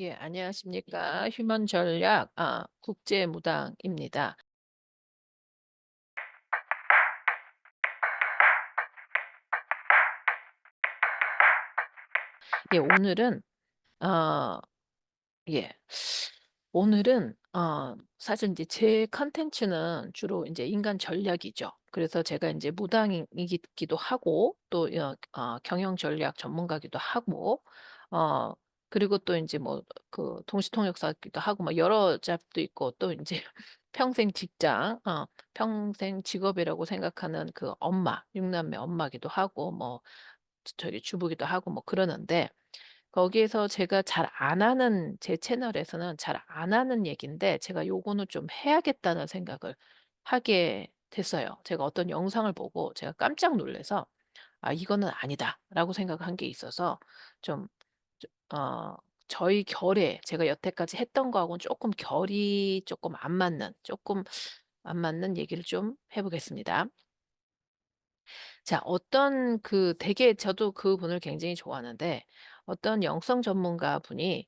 예, 안녕하십니까. 휴먼 전략 국제무당입니다. 예, 오늘은 어 예. 오늘은 사실 이제 제 컨텐츠는 주로 이제 인간 전략이죠. 그래서 제가 이제 무당이기도 하고 또 경영 전략 전문가기도 하고 어 그리고 또 이제 뭐 동시통역사기도 하고 뭐 여러 잡도 있고 또 이제 평생 직장 평생 직업이라고 생각하는 그 엄마, 6 남매 엄마기도 하고 뭐 저기 주부기도 하고 뭐 그러는데 거기에서 제가 잘 안 하는 제 채널에서는 잘 안 하는 얘기인데 제가 요거는 좀 해야겠다는 생각을 하게 됐어요. 제가 어떤 영상을 보고 제가 깜짝 놀라서 '아 이거는 아니다.'라고 생각한 게 있어서 좀 좀 저희 결에 제가 여태까지 했던 거하고는 쪼끔 결이 쪼끔 안 맞는 얘기를 좀 해 보겠습니다. 자, 어떤 되게 저도 그분을 굉장히 좋아하는데 어떤 영성 전문가분이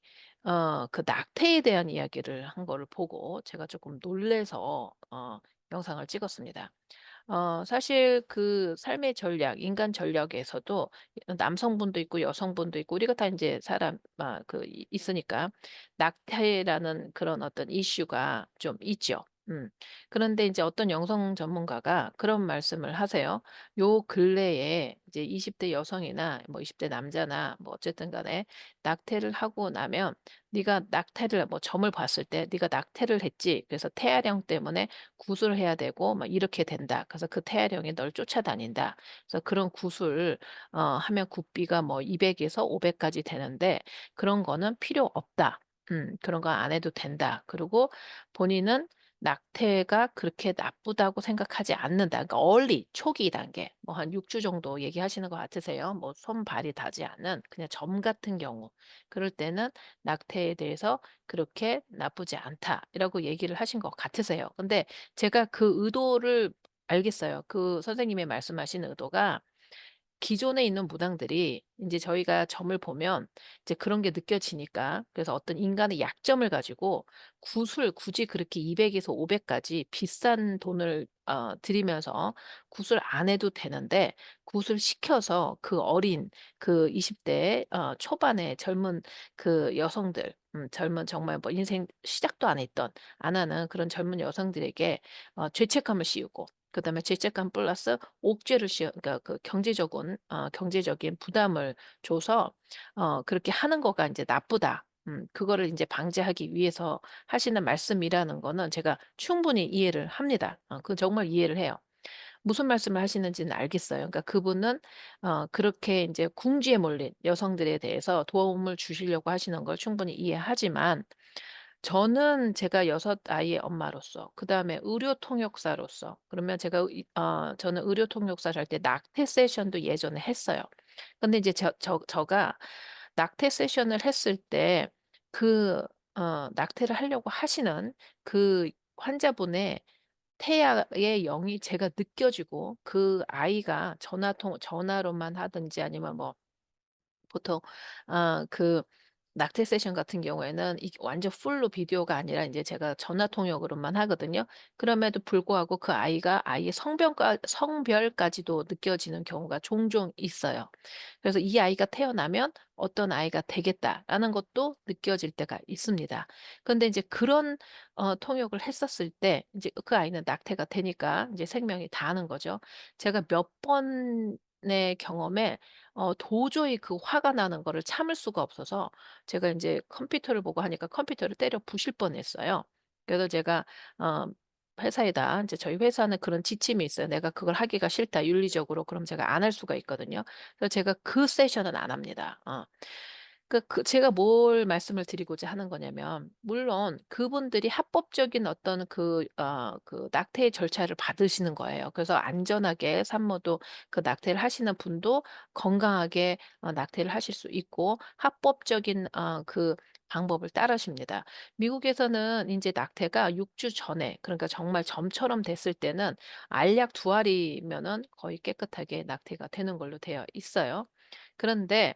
낙태에 대한 이야기를 한 거를 보고 제가 조금 놀라서 영상을 찍었습니다. 사실 그 삶의 전략, 인간 전략에서도 남성분도 있고 여성분도 있고 우리가 다 이제 사람 있으니까 낙태라는 그런 어떤 이슈가 좀 있죠. 그런데 이제 어떤 영성 전문가가 그런 말씀을 하세요. 요 근래에 이제 20대 여성이나 뭐 20대 남자나 뭐 어쨌든 간에 낙태를 하고 나면 네가 낙태를 뭐 점을 봤을 때 "네가 낙태를 했지. 그래서 태아령 때문에 구술해야 되고 막 이렇게 된다. 그래서 그 태아령이 널 쫓아다닌다. 그래서 그런 구술 하면 국비가 뭐 200 에서 500 까지 되는데 그런 거는 필요 없다. 그런 거 안 해도 된다. 그리고 본인은 낙태가 그렇게 나쁘다고 생각하지 않는다. 그러니까 초기 단계 뭐 한 6주 정도 얘기하시는 것 같으세요. 뭐 손발이 닿지 않는 그냥 점 같은 경우. 그럴 때는 낙태에 대해서 "그렇게 나쁘지 않다."라고 얘기를 하신 것 같으세요. 근데 제가 그 의도를 알겠어요. 그 선생님의 말씀하신 의도가 기존에 있는 무당들이 이제 저희가 점을 보면 이제 그런 게 느껴지니까 그래서 어떤 인간의 약점을 가지고 굳이 그렇게 200 에서 500 까지 비싼 돈을 들이면서 굿을 안 해도 되는데 굿을 시켜서 그 어린 20대 초반의 젊은 그 여성들, 젊은 정말 뭐 인생 시작도 안 했던 안 하는 그런 젊은 여성들에게 죄책감을 씌우고 그다음에 죄책감 플러스 옥죄를 그러니까 경제적인 부담을 줘서 그렇게 하는 거가 이제 나쁘다. 그거를 이제 방지하기 위해서 하시는 말씀이라는 거는 제가 충분히 이해를 합니다. 정말 이해를 해요. 무슨 말씀을 하시는지는 알겠어요. 그러니까 그분은 그렇게 이제 궁지에 몰린 여성들에 대해서 도움을 주시려고 하시는 걸 충분히 이해하지만 저는 제가 6 아이의 엄마로서 그다음에 의료 통역사로서 그러면 저는 의료 통역사를 할 때 낙태 세션도 예전에 했어요. 근데 이제 저가 낙태 세션을 했을 때 그 낙태를 하려고 하시는 그 환자분의 태아의 영이 제가 느껴지고 그 아이가 전화로만 하든지 아니면 뭐 보통 낙태 세션 같은 경우에는 이게 완전 풀로 비디오가 아니라 인제 제가 전화 통역으로만 하거든요. 그럼에도 불구하고 그 아이의 성별까지도 느껴지는 경우가 종종 있어요. 그래서 '이 아이가 태어나면 어떤 아이가 되겠다.'라는 것도 느껴질 때가 있습니다. 근데 인제 그런 통역을 했었을 때 인제 그 아이는 낙태가 되니까 인제 생명이 다하는 거죠. 제가 몇 번의 경험에 도저히 그 화가 나는 거를 참을 수가 없어서 제가 인제 컴퓨터를 보고 하니까 컴퓨터를 때려 부실 뻔했어요. 그래서 제가 어 회사에다 인제 저희 회사는 그런 지침이 있어요. "내가 그걸 하기가 싫다 윤리적으로." 그럼 제가 안 할 수가 있거든요. 그래서 제가 그 세션은 안 합니다. 제가 뭘 말씀을 드리고자 하는 거냐면 물론 그분들이 합법적인 어떤 낙태의 절차를 받으시는 거예요. 그래서 안전하게 산모도 낙태를 하시는 분도 건강하게 낙태를 하실 수 있고 합법적인 방법을 따르십니다. 미국에서는 이제 낙태가 6주 전에 그러니까 정말 점처럼 됐을 때는 알약 2 알이면은 거의 깨끗하게 낙태가 되는 걸로 되어 있어요. 그런데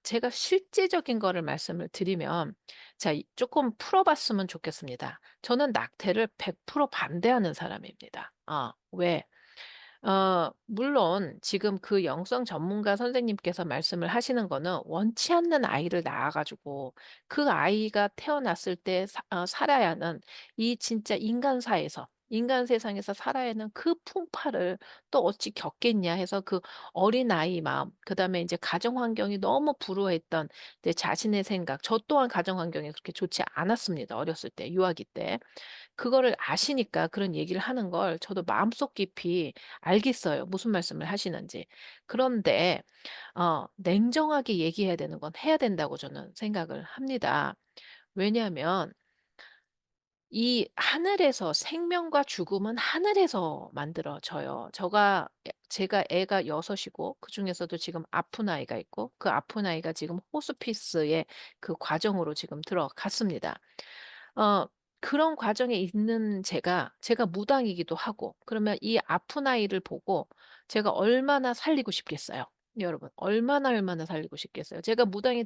제가 실제적인 거를 말씀을 드리면, 자 이 쪼끔 풀어 봤으면 좋겠습니다. 저는 낙태를 100% 반대하는 사람입니다. 왜? 물론 지금 그 영성 전문가 선생님께서 말씀을 하시는 거는 원치 않는 아이를 낳아 가지고 그 아이가 태어났을 때 살아야 하는 이 진짜 인간사에서 인간 세상에서 살아야 하는 그 풍파를 또 어찌 겪겠냐 해서 그 어린아이 마음, 그다음에 이제 가정 환경이 너무 불우했던 이제 자신의 생각, 저 또한 가정 환경이 그렇게 좋지 않았습니다, 어렸을 때 유아기 때. 그거를 아시니까 그런 얘기를 하는 걸 저도 마음속 깊이 알겠어요, 무슨 말씀을 하시는지. 그런데 냉정하게 얘기해야 되는 건 해야 된다고 저는 생각을 합니다. 왜냐하면 이 하늘에서 생명과 죽음은 하늘에서 만들어져요. 제가 애가 6 이고 그중에서도 지금 아픈 아이가 있고 그 아픈 아이가 지금 호스피스의 그 과정으로 지금 들어갔습니다. 어 그런 과정에 있는 제가 무당이기도 하고, 그러면 이 아픈 아이를 보고 제가 얼마나 살리고 싶겠어요. 여러분, 얼마나 살리고 싶겠어요. 제가 무당이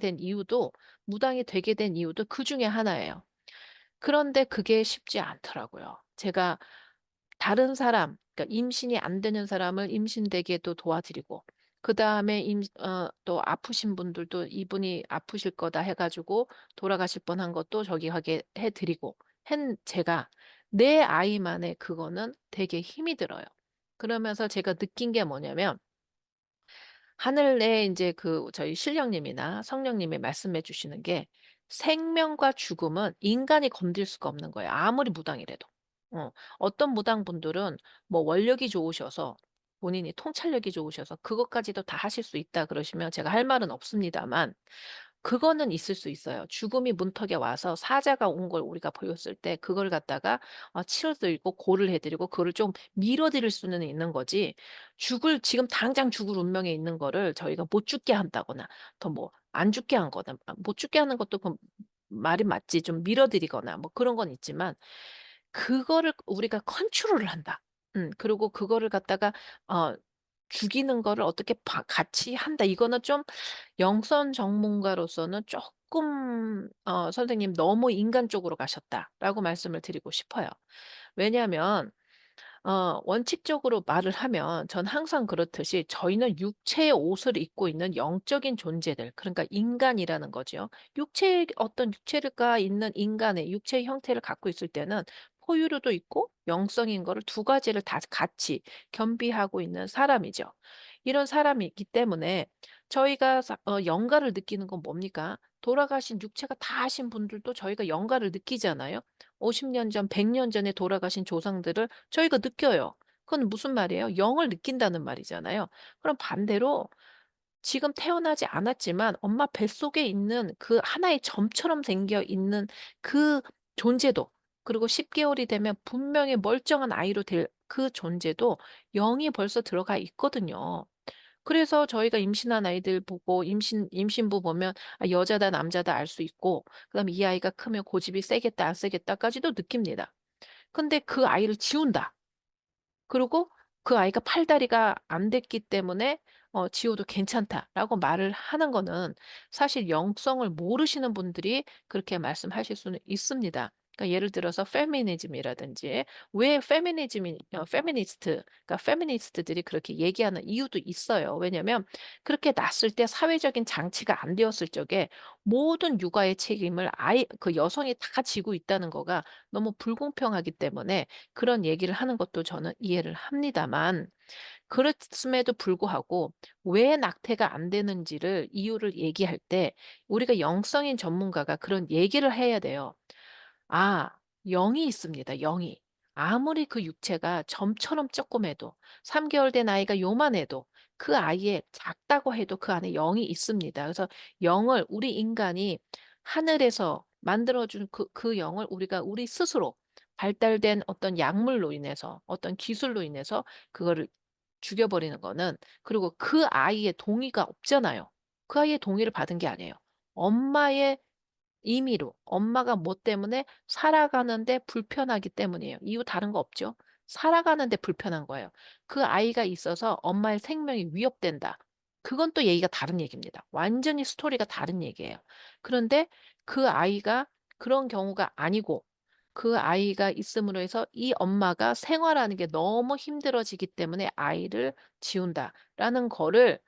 되게 된 이유도 그중에 하나예요. 그런데 그게 쉽지 않더라고요. 제가 다른 사람, 그러니까 임신이 안 되는 사람을 임신되게 또 도와드리고, 그다음에 또 아프신 분들도 "이분이 아프실 거다." 해 가지고 돌아가실 뻔한 것도 저기 하게 해 드리고 한 제가 내 아이만의 그거는 되게 힘이 들어요. 그러면서 제가 느낀 게 뭐냐면, 하늘에 이제 저희 신령님이나 성령님이 말씀해 주시는 게 생명과 죽음은 인간이 건들 수가 없는 거예요, 아무리 무당이라도. 어떤 무당분들은 뭐 원력이 좋으셔서, 본인이 통찰력이 좋으셔서 "그것까지도 다 하실 수 있다." 그러시면 제가 할 말은 없습니다만, 그거는 있을 수 있어요. 죽음이 문턱에 와서 사자가 온 걸 우리가 보였을 때 그걸 갖다가 치료 드리고 고를 해 드리고 그거를 좀 미뤄 드릴 수는 있는 거지, 지금 당장 죽을 운명에 있는 거를 저희가 못 죽게 한다거나 더 뭐 안 죽게 한 거나, 못 죽게 하는 것도 말이 맞지, 좀 미뤄 드리거나 뭐 그런 건 있지만, 그거를 우리가 컨트롤을 한다. 그리고 그거를 갖다가 어 죽이는 거를 어떻게 같이 한다. 이거는 좀 영성 전문가로서는 조금 "선생님 너무 인간적으로 가셨다."라고 말씀을 드리고 싶어요. 왜냐하면 원칙적으로 말을 하면 전 항상 그렇듯이 저희는 육체의 옷을 입고 있는 영적인 존재들, 그러니까 인간이라는 거죠. 어떤 육체가 있는 인간의 육체의 형태를 갖고 있을 때는 포유류도 있고 영성인 거를 두 가지를 다 같이 겸비하고 있는 사람이죠. 이런 사람이 있기 때문에 저희가 영가를 느끼는 건 뭡니까? 돌아가신 육체가 다 하신 분들도 저희가 영가를 느끼잖아요. 50년 전, 100년 전에 돌아가신 조상들을 저희가 느껴요. 그건 무슨 말이에요? 영을 느낀다는 말이잖아요. 그럼 반대로 지금 태어나지 않았지만 엄마 뱃속에 있는 그 하나의 점처럼 생겨 있는 그 존재도, 그리고 10 개월이 되면 분명히 멀쩡한 아이로 될 그 존재도 영이 벌써 들어가 있거든요. 그래서 저희가 임신한 아이들 보고 임신부 보면 여자다 남자다 알 수 있고, 그다음에 '이 아이가 크면 고집이 세겠다 안 세겠다.'까지도 느낍니다. 근데 그 아이를 지운다. 그리고 그 아이가 팔다리가 안 됐기 때문에 "지워도 괜찮다."라고 말을 하는 거는, 사실 영성을 모르시는 분들이 그렇게 말씀하실 수는 있습니다. 그러니까 예를 들어서 페미니즘이라든지, 왜 페미니스트들이 그렇게 얘기하는 이유도 있어요. 왜냐면 그렇게 낳았을 때 사회적인 장치가 안 되었을 적에 모든 육아의 책임을 그 여성이 다 지고 있다는 거가 너무 불공평하기 때문에 그런 얘기를 하는 것도 저는 이해를 합니다만, 그렇음에도 불구하고 왜 낙태가 안 되는지를 이유를 얘기할 때 우리가 영성인 전문가가 그런 얘기를 해야 돼요. 아, 영이 있습니다, 영이. 아무리 그 육체가 점처럼 조그매도, 3 개월 된 아이가 요만해도, 그 아이의 작다고 해도 그 안에 영이 있습니다. 그래서 영을 우리 인간이 하늘에서 만들어 준 그 영을 우리가 우리 스스로 발달된 어떤 약물로 인해서, 어떤 기술로 인해서 그거를 죽여 버리는 거는, 그리고 그 아이의 동의가 없잖아요. 그 아이의 동의를 받은 게 아니에요. 엄마의 임의로, 엄마가 뭐 때문에 살아가는데 불편하기 때문이에요. 이유 다른 거 없죠. 살아가는데 불편한 거예요. 그 아이가 있어서 엄마의 생명이 위협된다. 그건 또 얘기가 다른 얘기입니다. 완전히 스토리가 다른 얘기예요. 그런데 그 아이가 그런 경우가 아니고 그 아이가 있음으로 해서 이 엄마가 생활하는 게 너무 힘들어지기 때문에 아이를 지운다라는 거를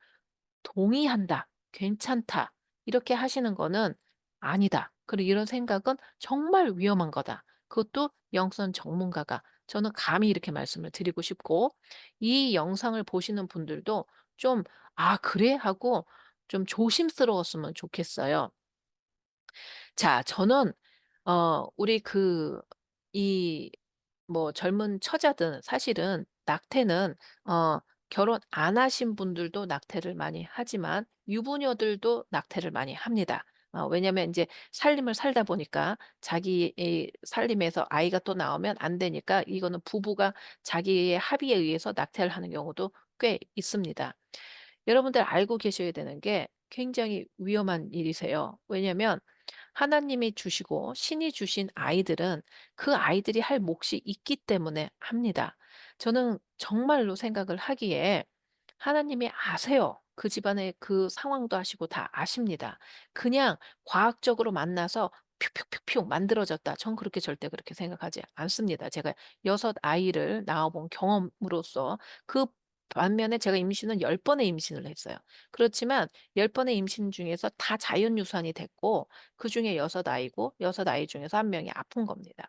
동의한다. 괜찮다. 이렇게 하시는 거는 아니다. 그리고 이런 생각은 정말 위험한 거다. 그것도 영성 전문가가 저는 감히 이렇게 말씀을 드리고 싶고 이 영상을 보시는 분들도 좀 '아 그래?' 하고 좀 조심스러웠으면 좋겠어요. 자 저는 우리 이 뭐 젊은 처자든 사실은 낙태는 어 결혼 안 하신 분들도 낙태를 많이 하지만 유부녀들도 낙태를 많이 합니다. 왜냐면 이제 살림을 살다 보니까 자기의 살림에서 아이가 또 나오면 안 되니까 이거는 부부가 자기의 합의에 의해서 낙태를 하는 경우도 꽤 있습니다. 여러분들 알고 계셔야 되는 게 굉장히 위험한 일이세요. 왜냐면 하나님이 주시고 신이 주신 아이들은 그 아이들이 할 몫이 있기 때문에 합니다. 저는 정말로 생각을 하기에 하나님이 아세요. 그 집안의 그 상황도 아시고 다 아십니다. 그냥 과학적으로 만나서 퓨퓨퓨퓨 만들어졌다. 전 그렇게 절대 그렇게 생각하지 않습니다. 제가 6아이를 낳아 본 경험으로서 그 반면에 제가 임신은 10번의 임신을 했어요. 그렇지만 10번의 임신 중에서 다 자연유산이 됐고 그중에 6아이고 6아이 중에서 1명이 아픈 겁니다.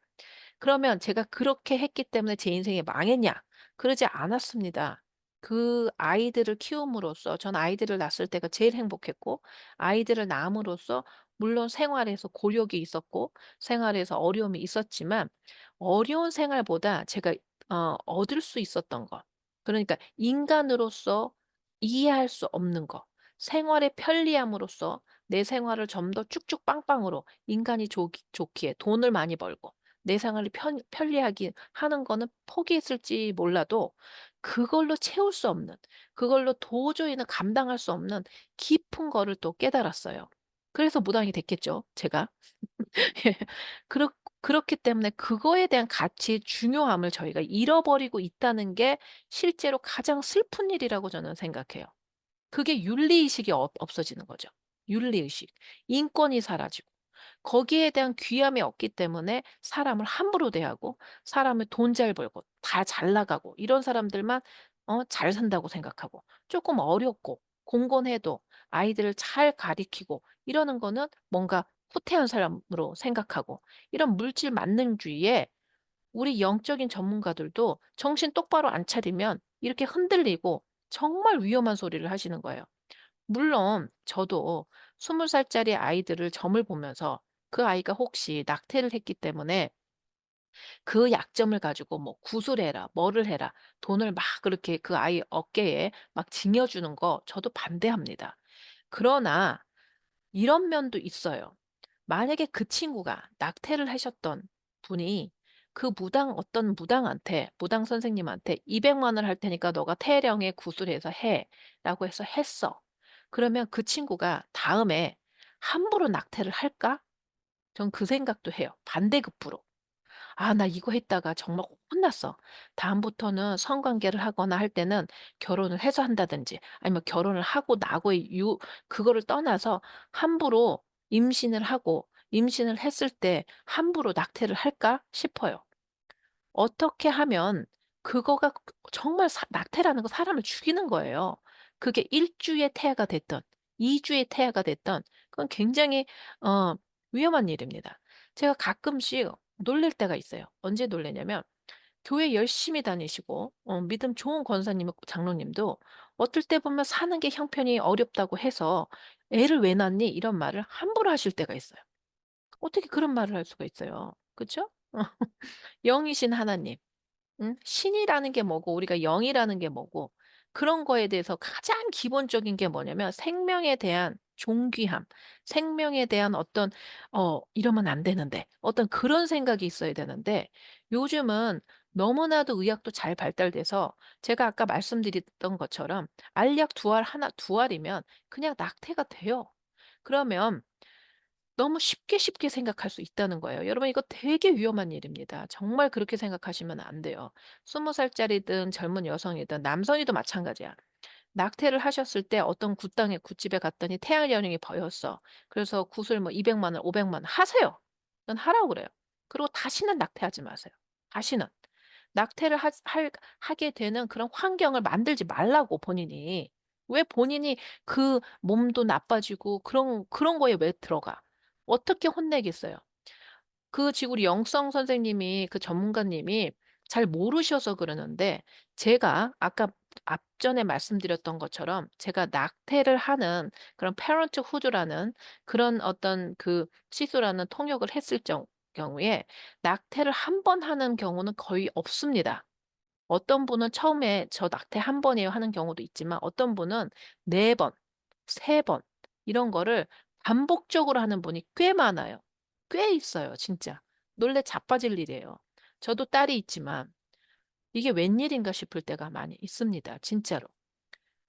그러면 제가 그렇게 했기 때문에 제 인생이 망했냐? 그러지 않았습니다. 그 아이들을 키움으로써 전 아이들을 낳았을 때가 제일 행복했고 아이들을 낳음으로써 물론 생활에서 고력이 있었고 생활에서 어려움이 있었지만 어려운 생활보다 제가 얻을 수 있었던 것 그러니까 인간으로서 이해할 수 없는 거 생활의 편리함으로써 내 생활을 좀 더 쭉쭉 빵빵으로 인간이 좋기에 돈을 많이 벌고 내 생활이 편리하게 하는 거는 포기했을지 몰라도 그걸로 채울 수 없는 그걸로 도저히는 감당할 수 없는 깊은 거를 또 깨달았어요. 그래서 무당이 됐겠죠, 제가. 예. 그렇 그렇기 때문에 그거에 대한 가치의 중요함을 저희가 잃어버리고 있다는 게 실제로 가장 슬픈 일이라고 저는 생각해요. 그게 윤리의식이 없어지는 거죠. 윤리의식. 인권이 사라지고. 거기에 대한 귀함이 없기 때문에 사람을 함부로 대하고 사람을 돈 잘 벌고 다 잘 나가고 이런 사람들만 잘 산다고 생각하고 조금 어렵고 공건해도 아이들을 잘 가리키고 이러는 거는 뭔가 후퇴한 사람으로 생각하고 이런 물질 만능주의에 우리 영적인 전문가들도 정신 똑바로 안 차리면 이렇게 흔들리고 정말 위험한 소리를 하시는 거예요. 물론 저도 20살짜리 아이들을 점을 보면서 그 아이가 혹시 낙태를 했기 때문에 그 약점을 가지고 뭐 구술해라 뭐를 해라 돈을 막 그렇게 그 아이 어깨에 막 징여주는 거 저도 반대합니다. 그러나 이런 면도 있어요. 만약에 그 친구가 낙태를 하셨던 분이 그 어떤 무당한테 무당 선생님한테 "200만 원 할 테니까 너가 태령에 구술해서 해."라고 해서 했어. 그러면 그 친구가 다음에 함부로 낙태를 할까? 전 그 생각도 해요. 반대급부로. '아 나 이거 했다가 정말 혼났어. 다음부터는 성관계를 하거나 할 때는 결혼을 해서 한다든지 아니면 결혼을 하고 나고의 그거를 떠나서 함부로 임신을 하고 임신을 했을 때 함부로 낙태를 할까?' 싶어요. 어떻게 하면 그거가 정말 낙태라는 거 사람을 죽이는 거예요. 그게 1 주의 태아가 됐든 2 주의 태아가 됐든 그건 굉장히 어 위험한 일입니다. 제가 가끔씩 놀랄 때가 있어요. 언제 놀라냐면 교회 열심히 다니시고 믿음 좋은 권사님 장로님도 어떨 때 보면 사는 게 형편이 어렵다고 해서 "애를 왜 낳니?" 이런 말을 함부로 하실 때가 있어요. 어떻게 그런 말을 할 수가 있어요. 그쵸? 영이신 하나님. 신이라는 게 뭐고 우리가 영이라는 게 뭐고 그런 거에 대해서 가장 기본적인 게 뭐냐면 생명에 대한 존귀함, 생명에 대한 어떤 '이러면 안 되는데.' 어떤 그런 생각이 있어야 되는데 요즘은 너무나도 의학도 잘 발달돼서 제가 아까 말씀드렸던 것처럼 알약 2알 하나 2알이면 그냥 낙태가 돼요. 그러면 너무 쉽게 생각할 수 있다는 거예요. 여러분 이거 되게 위험한 일입니다. 정말 그렇게 생각하시면 안 돼요. 20살짜리든 젊은 여성이든 남성이도 마찬가지야. 낙태를 하셨을 때 어떤 굿당에 굿집에 갔더니 태아령이 보였어. 그래서 굿을 뭐 200만 원, 500만 원 하세요. 전 하라고 그래요. 그리고 다시는 낙태하지 마세요. 다시는. 낙태를 하게 되는 그런 환경을 만들지 말라고 본인이. 왜 본인이 그 몸도 나빠지고 그런 거에 왜 들어가? 어떻게 혼내겠어요? 그 지금 우리 영성 선생님이 그 전문가님이 잘 모르셔서 그러는데, 제가 아까 앞전에 말씀드렸던 것처럼 제가 낙태를 하는 그런 parenthood라는 그런 어떤 그 시술하는 통역을 했을 경우에 낙태를 한 번 하는 경우는 거의 없습니다. 어떤 분은 처음에 "저 낙태 한 번이에요." 하는 경우도 있지만, 어떤 분은 4 번, 3번 이런 거를 반복적으로 하는 분이 꽤 많아요. 꽤 있어요 진짜. 놀래 자빠질 일이에요. 저도 딸이 있지만 이게 웬일인가 싶을 때가 많이 있습니다 진짜로.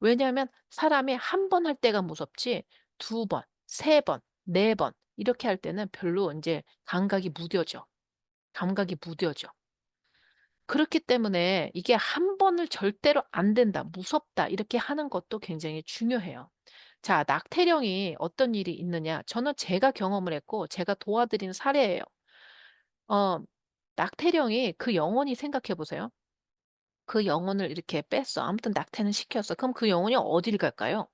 왜냐하면 사람이 한 번 할 때가 무섭지 2 번, 3 번, 4번 이렇게 할 때는 별로 인제 감각이 무뎌져. 감각이 무뎌져. 그렇기 때문에 이게 한 번을 절대로 안 된다, 무섭다 이렇게 하는 것도 굉장히 중요해요. 자, 낙태령이 어떤 일이 있느냐? 저는 제가 경험을 했고 제가 도와드린 사례예요. 어 낙태령이 그 영혼이, 생각해 보세요. 그 영혼을 이렇게 뺐어. 아무튼 낙태는 시켰어. 그럼 그 영혼이 어디를 갈까요?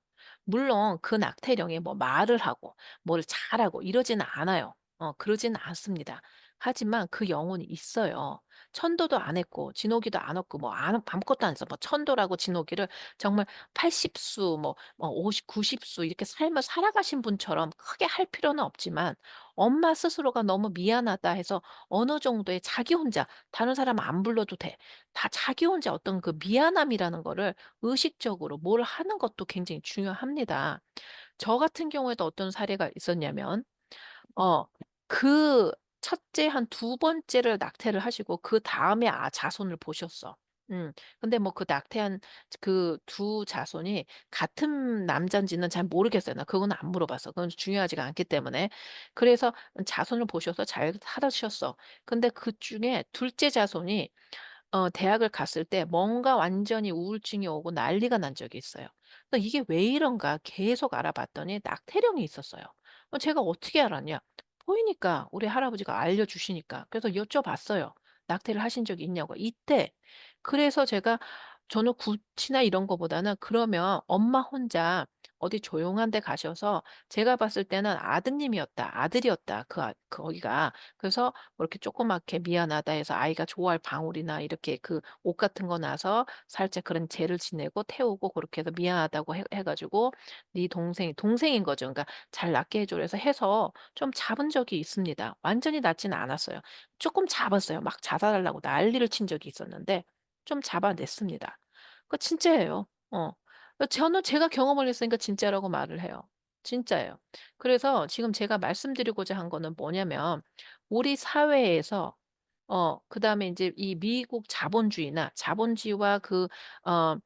물론 그 낙태령이 뭐 말을 하고 뭘 잘하고 이러지는 않아요. 그러지는 않습니다. 하지만 그 영혼이 있어요. 천도도 안 했고 진호기도 안 했고 뭐 아무것도 안 했어. 뭐 천도라고 진호기를 정말 80수 뭐 50, 90수 이렇게 삶을 살아가신 분처럼 크게 할 필요는 없지만, 엄마 스스로가 너무 미안하다 해서 어느 정도의 자기 혼자 다른 사람 안 불러도 돼. 다 자기 혼자 어떤 그 미안함이라는 거를 의식적으로 뭘 하는 것도 굉장히 중요합니다. 저 같은 경우에도 어떤 사례가 있었냐면, 어 그 첫째 한 두 번째를 낙태를 하시고 그다음에 자손을 보셨어. 근데 뭐 그 낙태한 그 두 자손이 같은 남잔지는 잘 모르겠어요. 나 그거는 안 물어봤어. 그건 중요하지가 않기 때문에. 그래서 자손을 보셔서 잘 살아셨어. 근데 그중에 둘째 자손이 대학을 갔을 때 뭔가 완전히 우울증이 오고 난리가 난 적이 있어요. 그래서 '이게 왜 이런가.' 계속 알아봤더니 낙태령이 있었어요. 제가 어떻게 알았냐? 보이니까 우리 할아버지가 알려주시니까. 그래서 여쭤봤어요. "낙태를 하신 적이 있냐고." 이때 그래서 제가, 저는 굿이나 이런 거보다는 "그러면 엄마 혼자 어디 조용한 데 가셔서." 제가 봤을 때는 아드님이었다. 아들이었다. 거기가. 그래서 뭐 이렇게 조그맣게 "미안하다." 해서 아이가 좋아할 방울이나 이렇게 그 옷 같은 거 놔서 살짝 그런 제를 지내고 태우고, 그렇게 해서 미안하다고 해 가지고 "네 동생인 거죠. 그러니까 잘 낫게 해 줘." 해서 좀 잡은 적이 있습니다. 완전히 낫지는 않았어요. 조금 잡았어요. 막 잡아 달라고 난리를 친 적이 있었는데 좀 잡아냈습니다. 그거 진짜예요. 저는 제가 경험을 했으니까 진짜라고 말을 해요. 진짜예요. 그래서 지금 제가 말씀드리고자 한 거는 뭐냐면, 우리 사회에서 그다음에 인제 이 미국 자본주의와 어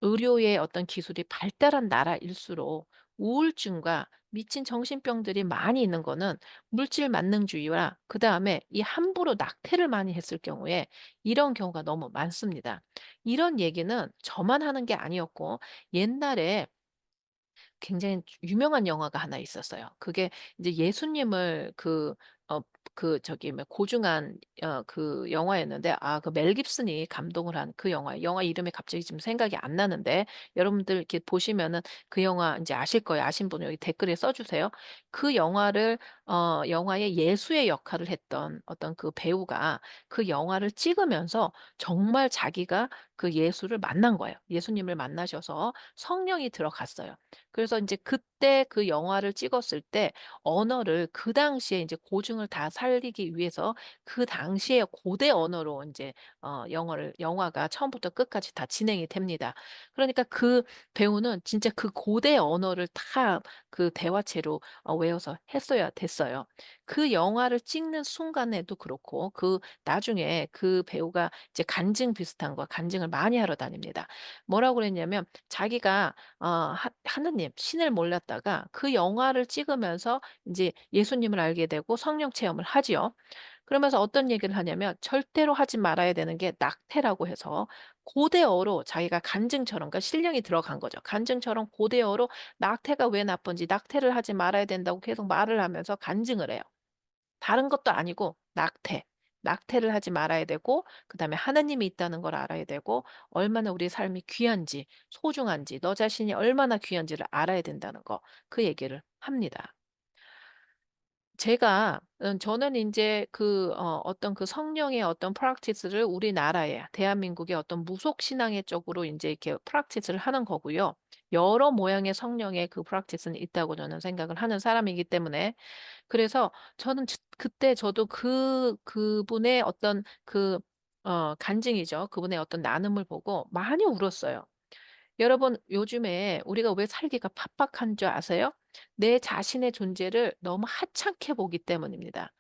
의료의 어떤 기술이 발달한 나라일수록 우울증과 미친 정신병들이 많이 있는 거는 물질 만능주의와 그다음에 이 함부로 낙태를 많이 했을 경우에 이런 경우가 너무 많습니다. 이런 얘기는 저만 하는 게 아니었고, 옛날에 굉장히 유명한 영화가 하나 있었어요. 그게 이제 예수님을 저기 뭐 고증한 그 영화였는데, 그 멜 깁슨이 감독을 한 그 영화 이름이 갑자기 지금 생각이 안 나는데, 여러분들 이렇게 보시면은 그 영화 인제 아실 거예요. 아신 분은 여기 댓글에 써 주세요. 그 영화를 영화의 예수의 역할을 했던 어떤 그 배우가 그 영화를 찍으면서 정말 자기가 그 예수를 만난 거예요. 예수님을 만나셔서 성령이 들어갔어요. 그래서 인제 그때 그 영화를 찍었을 때 언어를 그 당시에 인제 고증을 다 살리기 위해서 그 당시에 고대 언어로 인제 영화가 처음부터 끝까지 다 진행이 됩니다. 그러니까 그 배우는 진짜 그 고대 언어를 다 그 대화체로 외워서 했어야 됐어요. 그 영화를 찍는 순간에도 그렇고, 나중에 그 배우가 이제 간증을 많이 하러 다닙니다. 뭐라고 그랬냐면, 자기가 하느님, 신을 몰랐다가 그 영화를 찍으면서 인제 예수님을 알게 되고 성령 체험을 하지요. 그러면서 어떤 얘기를 하냐면 절대로 하지 말아야 되는 게 낙태라고 해서 고대어로 자기가 간증처럼, 그러니까 신령이 들어간 거죠. 간증처럼 고대어로 낙태가 왜 나쁜지, 낙태를 하지 말아야 된다고 계속 말을 하면서 간증을 해요. 다른 것도 아니고 낙태. 낙태를 하지 말아야 되고, 그다음에 하나님이 있다는 걸 알아야 되고, 얼마나 우리 삶이 귀한지, 소중한지, 너 자신이 얼마나 귀한지를 알아야 된다는 거, 그 얘기를 합니다. 제가 저는 인제 어떤 그 성령의 어떤 프랙티스를 우리나라에 대한민국의 어떤 무속 신앙의 쪽으로 인제 이렇게 프랙티스를 하는 거고요. 여러 모양의 성령의 그 프랙티스는 있다고 저는 생각을 하는 사람이기 때문에, 그래서 저는 그때 저도 그분의 어떤 간증이죠. 그분의 어떤 나눔을 보고 많이 울었어요. 여러분, 요즘에 우리가 왜 살기가 팍팍한 줄 아세요? 내 자신의 존재를 너무 하찮게 보기 때문입니다.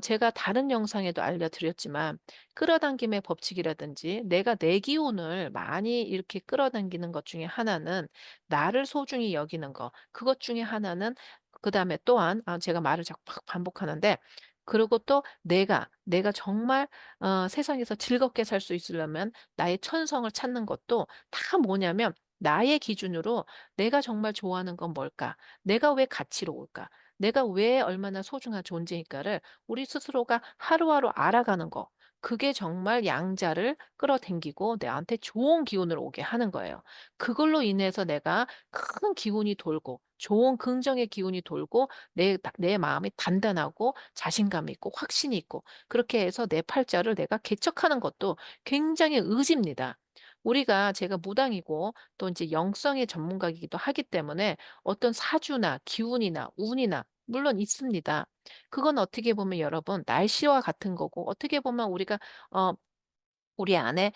제가 다른 영상에도 알려드렸지만, 끌어당김의 법칙이라든지 내가 내 기운을 많이 이렇게 끌어당기는 것 중에 하나는 나를 소중히 여기는 것, 그것 중에 하나는, 그다음에 또한 제가 말을 자꾸 반복하는데, 그리고 또 내가 정말 세상에서 즐겁게 살 수 있으려면 나의 천성을 찾는 것도 다 뭐냐면, 나의 기준으로 '내가 정말 좋아하는 건 뭘까? 내가 왜 가치로 올까? 내가 왜 얼마나 소중한 존재일까?'를 우리 스스로가 하루하루 알아가는 거. 그게 정말 양자를 끌어당기고 나한테 좋은 기운을 오게 하는 거예요. 그걸로 인해서 내가 큰 기운이 돌고 좋은 긍정의 기운이 돌고 내 마음이 단단하고 자신감 있고 확신이 있고, 그렇게 해서 내 팔자를 내가 개척하는 것도 굉장히 의지입니다. 제가 무당이고 또 이제 영성의 전문가이기도 하기 때문에 어떤 사주나 기운이나 운이나 물론 있습니다. 그건 어떻게 보면 여러분 날씨와 같은 거고, 어떻게 보면 어 우리 안에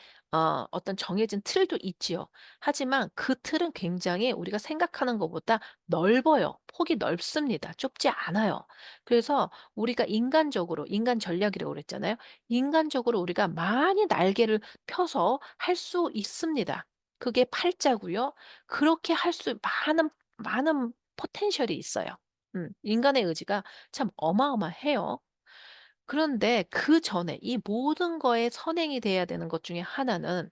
어떤 정해진 틀도 있지요. 하지만 그 틀은 굉장히 우리가 생각하는 것보다 넓어요. 폭이 넓습니다. 좁지 않아요. 그래서 우리가 인간적으로, 인간 전략이라고 그랬잖아요. 인간적으로 우리가 많이 날개를 펴서 할 수 있습니다. 그게 팔자고요. 그렇게 할 수 많은 포텐셜이 있어요. 인간의 의지가 참 어마어마해요. 그런데 그전에 이 모든 거에 선행이 돼야 되는 것 중에 하나는,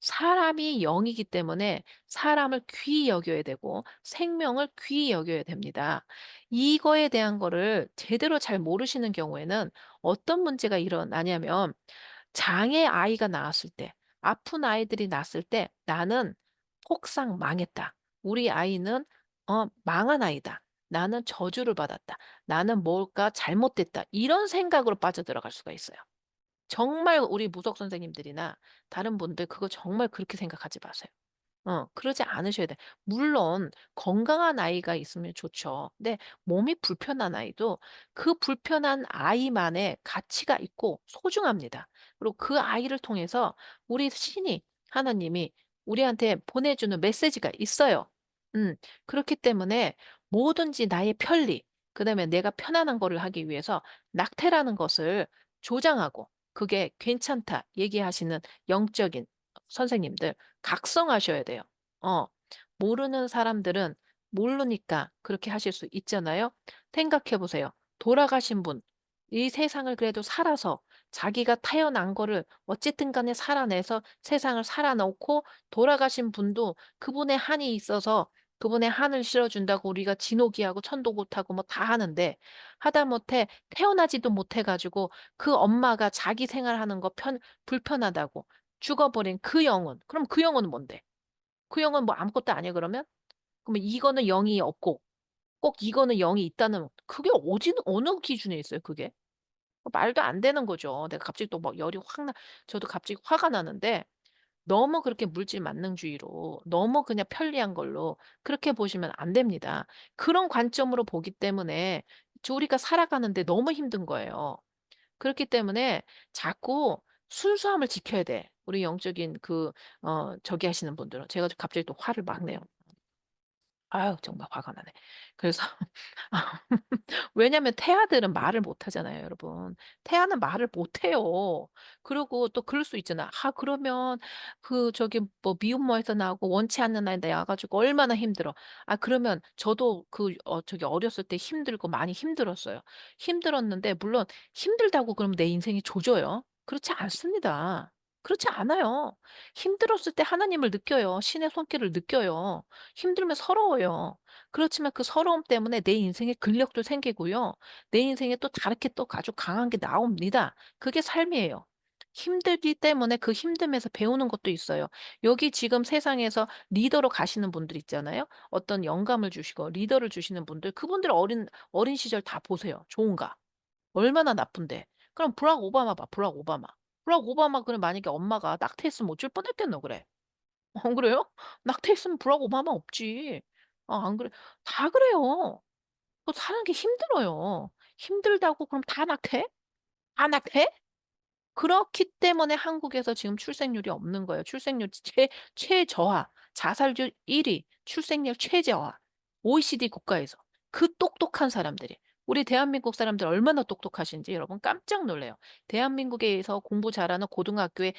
사람이 영이기 때문에 사람을 귀히 여겨야 되고 생명을 귀히 여겨야 됩니다. 이거에 대한 거를 제대로 잘 모르시는 경우에는 어떤 문제가 일어나냐면, 장애 아이가 낳았을 때, 아픈 아이들이 낳았을 때 '나는 폭삭 망했다. 우리 아이는 망한 아이다. 나는 저주를 받았다. 나는 뭘까 잘못됐다.' 이런 생각으로 빠져들어갈 수가 있어요. 정말 우리 무속 선생님들이나 다른 분들 그거 정말 그렇게 생각하지 마세요. 그러지 않으셔야 돼. 물론 건강한 아이가 있으면 좋죠. 근데 몸이 불편한 아이도 그 불편한 아이만의 가치가 있고 소중합니다. 그리고 그 아이를 통해서 우리 하나님이 우리한테 보내주는 메시지가 있어요. 음, 그렇기 때문에 뭐든지 나의 편리, 그다음에 내가 편안한 거를 하기 위해서 낙태라는 것을 조장하고 그게 괜찮다 얘기하시는 영적인 선생님들, 각성하셔야 돼요. 어. 모르는 사람들은 모르니까 그렇게 하실 수 있잖아요. 생각해 보세요. 돌아가신 분, 이 세상을 그래도 살아서 자기가 태어난 거를 어쨌든 간에 살아내서 세상을 살아놓고, 돌아가신 분도 그분의 한이 있어서 그분의 한을 실어준다고 우리가 진호기하고 천도굿하고 뭐 다 하는데, 하다못해 태어나지도 못해 가지고 그 엄마가 자기 생활하는 거 불편하다고 죽어버린 그 영혼. 그럼 그 영혼은 뭔데? 그 영혼은 뭐 아무것도 아니야 그러면? 그러면 이거는 영이 없고 꼭 이거는 영이 있다는, 그게 어느 기준에 있어요 그게? 말도 안 되는 거죠. 내가 갑자기 또 막 열이 확 나 저도 갑자기 화가 나는데, 너무 그렇게 물질 만능주의로 너무 그냥 편리한 걸로 그렇게 보시면 안 됩니다. 그런 관점으로 보기 때문에 우리가 살아가는데 너무 힘든 거예요. 그렇기 때문에 자꾸 순수함을 지켜야 돼. 우리 영적인 저기 하시는 분들은. 제가 갑자기 또 화를 막 내요. 아유 정말 화가 나네. 그래서 왜냐면 태아들은 말을 못 하잖아요 여러분. 태아는 말을 못 해요. 그리고 또 그럴 수 있잖아. "아 그러면 그 저기 뭐 미혼모에서 나오고 원치 않는 아이 낳아 가지고 얼마나 힘들어." 아 그러면 저도 그 저기 어렸을 때 힘들고 많이 힘들었어요. 힘들었는데 물론 힘들다고 그러면 내 인생이 조져요? 그렇지 않습니다. 그렇지 않아요. 힘들었을 때 하나님을 느껴요. 신의 손길을 느껴요. 힘들면 서러워요. 그렇지만 그 서러움 때문에 내 인생에 근력도 생기고요. 내 인생에 또 다르게 또 아주 강한 게 나옵니다. 그게 삶이에요. 힘들기 때문에 그 힘듦에서 배우는 것도 있어요. 여기 지금 세상에서 리더로 가시는 분들 있잖아요. 어떤 영감을 주시고 리더를 주시는 분들, 그분들 어린 시절 다 보세요. 좋은가? 얼마나 나쁜데. 그럼 브락 오바마 봐, 브락 오바마. 브락 오바마 그럼 만약에 엄마가 낙태했으면 어쩔 뻔했겠노 그래. 안 그래요? 낙태했으면 브락 오바마 없지. 안 그래 다 그래요. 그 사는 게 힘들어요. 힘들다고 그럼 다 낙태? 다 낙태? 그렇기 때문에 한국에서 지금 출생률이 없는 거예요. 출생률 최저하, 자살률 1위, 출생률 최저하. OECD 국가에서. 그 똑똑한 사람들이. 우리 대한민국 사람들 얼마나 똑똑하신지 여러분 깜짝 놀라요. 대한민국에서 공부 잘하는 고등학교에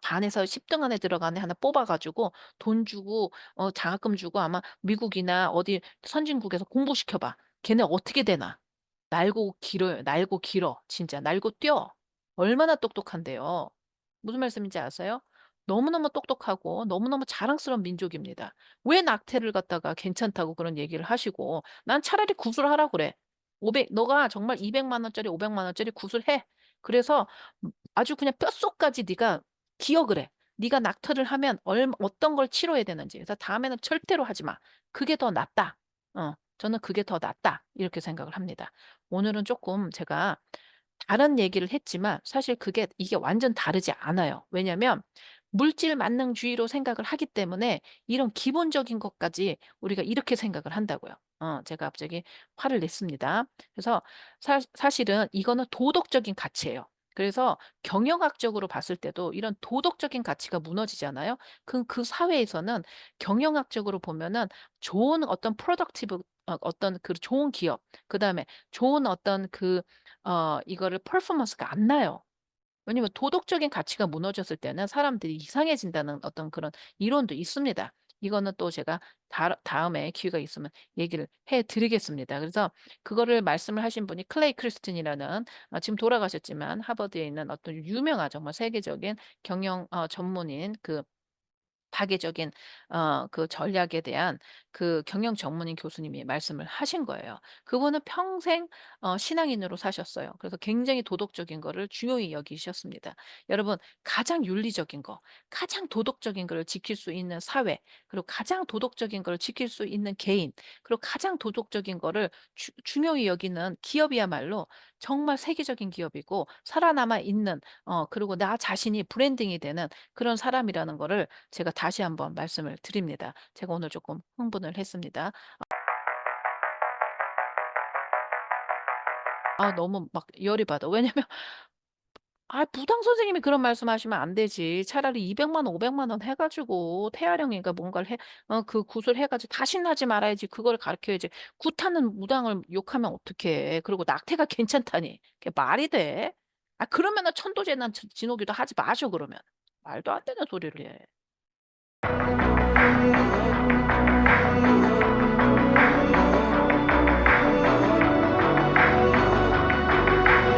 반에서 10등 안에 들어가는 애 하나 뽑아 가지고 돈 주고 장학금 주고 아마 미국이나 어디 선진국에서 공부시켜 봐. 걔네 어떻게 되나? 날고 길어요. 날고 길어. 진짜 날고 뛰어. 얼마나 똑똑한데요. 무슨 말씀인지 아세요? 너무너무 똑똑하고 너무너무 자랑스러운 민족입니다. 왜 낙태를 갖다가 괜찮다고 그런 얘기를 하시고 난 차라리 구술하라 그래. 500 너가 정말 200만 원짜리 500만 원짜리 구술해. 그래서 아주 그냥 뼛속까지 네가 기억을 해. 네가 낙태를 하면 어떤 걸 치러야 되는지. 그래서 다음에는 절대로 하지 마. 그게 더 낫다. 저는 그게 더 낫다. 이렇게 생각을 합니다. 오늘은 조금 제가 다른 얘기를 했지만 사실 이게 완전 다르지 않아요. 왜냐면 물질 만능주의로 생각을 하기 때문에 이런 기본적인 것까지 우리가 이렇게 생각을 한다고요. 제가 갑자기 화를 냈습니다. 그래서 사실은 이거는 도덕적인 가치예요. 그래서 경영학적으로 봤을 때도 이런 도덕적인 가치가 무너지잖아요. 그 사회에서는 경영학적으로 보면은 좋은 어떤 프로덕티브 어떤 그 좋은 기업 그다음에 좋은 어떤 이거를 퍼포먼스가 안 나요. 왜냐면 도덕적인 가치가 무너졌을 때는 사람들이 이상해진다는 어떤 그런 이론도 있습니다. 이거는 또 제가 다음에 기회가 있으면 얘기를 해 드리겠습니다. 그래서 그거를 말씀을 하신 분이 클레이 크리스틴이라는 지금 돌아가셨지만 하버드에 있는 어떤 유명한 정말 세계적인 경영 전문인 파괴적인 그 전략에 대한 그 경영 전문인 교수님이 말씀을 하신 거예요. 그분은 평생 신앙인으로 사셨어요. 그래서 굉장히 도덕적인 거를 중요히 여기셨습니다. 여러분 가장 윤리적인 거, 가장 도덕적인 거를 지킬 수 있는 사회, 그리고 가장 도덕적인 걸 지킬 수 있는 개인, 그리고 가장 도덕적인 거를 중요히 여기는 기업이야말로 정말 세계적인 기업이고 살아남아 있는 그리고 나 자신이 브랜딩이 되는 그런 사람이라는 거를 제가 다시 한번 말씀을 드립니다. 제가 오늘 조금 흥분을 했습니다. 너무 막 열이 받아. 왜냐면 부당 선생님이 그런 말씀하시면 안 되지. 차라리 200만 원, 500만 원 해 가지고 태아령인가 뭔가를 그 구슬해 가지고 다시는 하지 말아야지. 그걸 가르쳐야지. 구타는 무당을 욕하면 어떡해. 그리고 낙태가 괜찮다니. 그게 말이 돼? 그러면은 천도제난 진호기도 하지 마셔 그러면. 말도 안 되는 소리를 해.